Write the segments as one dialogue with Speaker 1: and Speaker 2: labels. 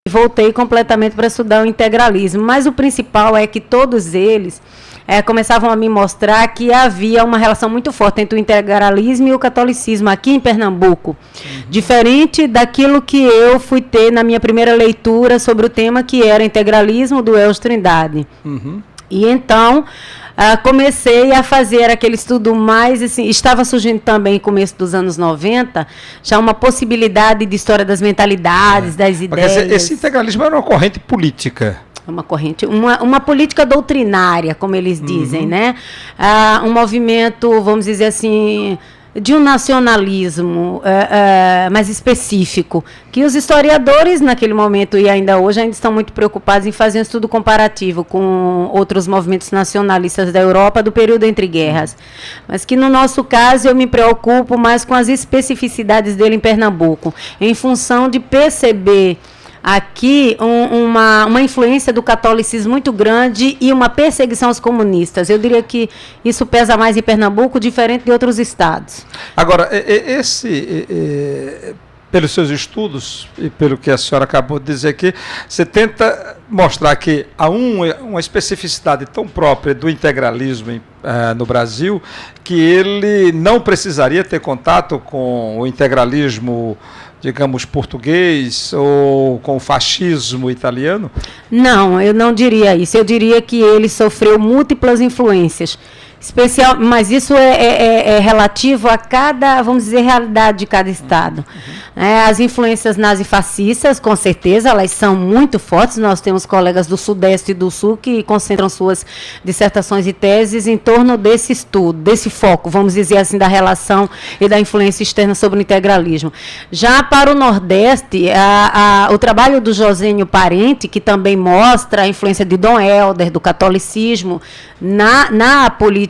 Speaker 1: voltei completamente para estudar o integralismo. Mas o principal é que todos eles começavam a me mostrar que havia uma relação muito forte entre o integralismo e o catolicismo aqui em Pernambuco. Diferente daquilo que eu fui ter na minha primeira leitura sobre o tema, que era integralismo do Elcio Trindade. E então comecei a fazer aquele estudo mais, assim, estava surgindo também no começo dos anos 90, já uma possibilidade de história das mentalidades, das ideias.
Speaker 2: Porque esse integralismo era uma corrente política.
Speaker 1: Uma corrente, uma política doutrinária, como eles dizem, né? Um movimento, vamos dizer assim, de um nacionalismo mais específico, que os historiadores naquele momento e ainda hoje ainda estão muito preocupados em fazer um estudo comparativo com outros movimentos nacionalistas da Europa do período entre guerras, mas que no nosso caso eu me preocupo mais com as especificidades dele em Pernambuco, em função de perceber aqui uma influência do catolicismo muito grande e uma perseguição aos comunistas. Eu diria que isso pesa mais em Pernambuco, diferente de outros estados.
Speaker 2: Agora, pelos seus estudos e pelo que a senhora acabou de dizer aqui, você tenta mostrar que há uma especificidade tão própria do integralismo no Brasil, que ele não precisaria ter contato com o integralismo, digamos, português ou com o fascismo italiano?
Speaker 1: Não, eu não diria isso. Eu diria que ele sofreu múltiplas influências. Mas isso é relativo a cada, vamos dizer, realidade de cada estado. As influências nazifascistas, com certeza, elas são muito fortes. Nós temos colegas do Sudeste e do Sul que concentram suas dissertações e teses em torno desse estudo, desse foco, vamos dizer assim, da relação e da influência externa sobre o integralismo. Já para o Nordeste, o trabalho do Josênio Parente, que também mostra a influência de Dom Helder, do catolicismo, na política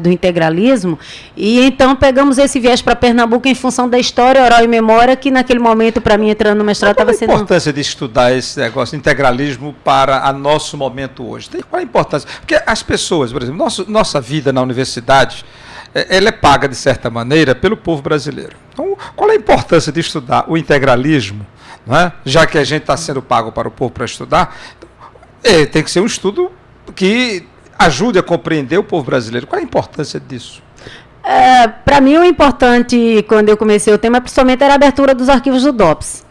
Speaker 1: do integralismo, e então pegamos esse viés para Pernambuco em função da história oral e memória, que naquele momento, para mim, entrando no mestrado, estava sendo...
Speaker 2: Qual a importância de estudar esse negócio de integralismo para o nosso momento hoje? Qual a importância? Porque as pessoas, por exemplo, nossa vida na universidade, ela é paga, de certa maneira, pelo povo brasileiro. Então, qual a importância de estudar o integralismo, não é? Já que a gente está sendo pago para o povo para estudar? Então, tem que ser um estudo que ajude a compreender o povo brasileiro. Qual a importância disso?
Speaker 1: Para mim, o importante, quando eu comecei o tema, principalmente, era a abertura dos arquivos do DOPS.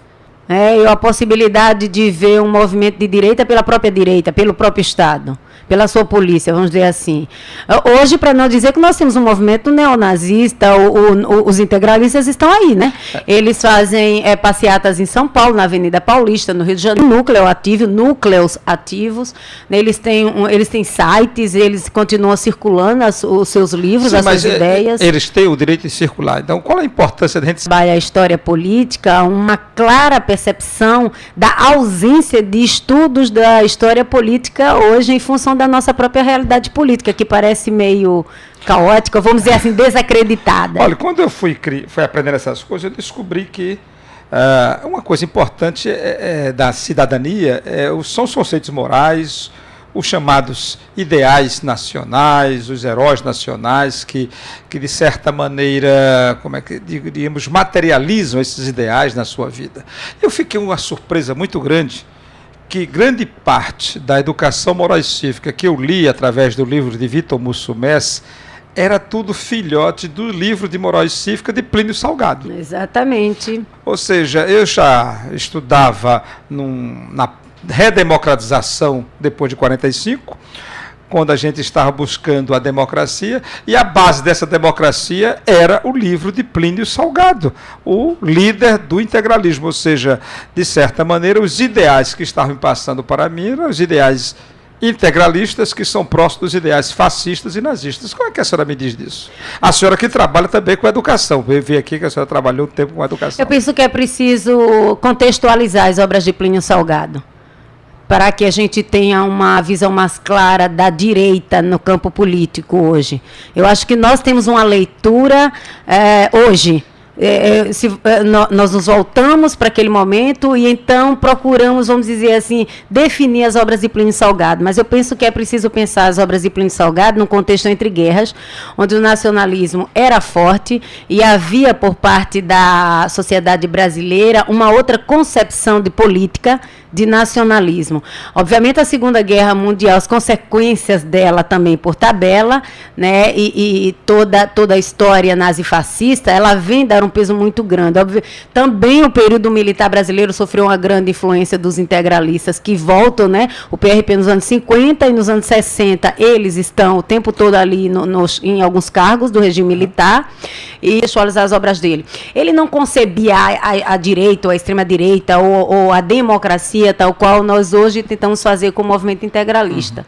Speaker 1: E a possibilidade de ver um movimento de direita pela própria direita, pelo próprio Estado, pela sua polícia, vamos dizer assim. Hoje, para não dizer que nós temos um movimento neonazista, os integralistas estão aí, né? Eles fazem passeatas em São Paulo, na Avenida Paulista, no Rio de Janeiro, núcleos ativos, né? Eles têm sites, eles continuam circulando os seus livros, as suas ideias.
Speaker 2: Eles têm o direito de circular. Então, qual a importância da gente...
Speaker 1: Trabalha a história política, uma clara percepção da ausência de estudos da história política hoje em função da nossa própria realidade política, que parece meio caótica, vamos dizer assim, desacreditada.
Speaker 2: Olha, quando eu fui aprendendo essas coisas, eu descobri que uma coisa importante da cidadania são os conceitos morais, os chamados ideais nacionais, os heróis nacionais, que de certa maneira, como é que diríamos, materializam esses ideais na sua vida. Eu fiquei uma surpresa muito grande, que grande parte da educação moral e cívica que eu li através do livro de Vitor Mussumés era tudo filhote do livro de moral e cívica de Plínio Salgado.
Speaker 1: Exatamente.
Speaker 2: Ou seja, eu já estudava na redemocratização depois de 45, quando a gente estava buscando a democracia, e a base dessa democracia era o livro de Plínio Salgado, o líder do integralismo, ou seja, de certa maneira, os ideais que estavam passando para mim eram os ideais integralistas, que são próximos dos ideais fascistas e nazistas. Como é que a senhora me diz disso? A senhora que trabalha também com educação, eu vi aqui que a senhora trabalhou um tempo com educação.
Speaker 1: Eu penso que é preciso contextualizar as obras de Plínio Salgado, para que a gente tenha uma visão mais clara da direita no campo político hoje. Eu acho que nós temos uma leitura hoje nós nos voltamos para aquele momento e então procuramos, vamos dizer assim, definir as obras de Plínio Salgado. Mas eu penso que é preciso pensar as obras de Plínio Salgado num contexto entre guerras, onde o nacionalismo era forte e havia por parte da sociedade brasileira uma outra concepção de política de nacionalismo. Obviamente, a Segunda Guerra Mundial, as consequências dela também por tabela, né, e toda a história nazifascista, ela vem dar um peso muito grande. Também o período militar brasileiro sofreu uma grande influência dos integralistas que voltam, né, o PRP nos anos 50 e nos anos 60, eles estão o tempo todo ali em alguns cargos do regime militar, e visualizar as obras dele. Ele não concebia a direita, ou a extrema-direita, ou a democracia, tal qual nós hoje tentamos fazer com o movimento integralista.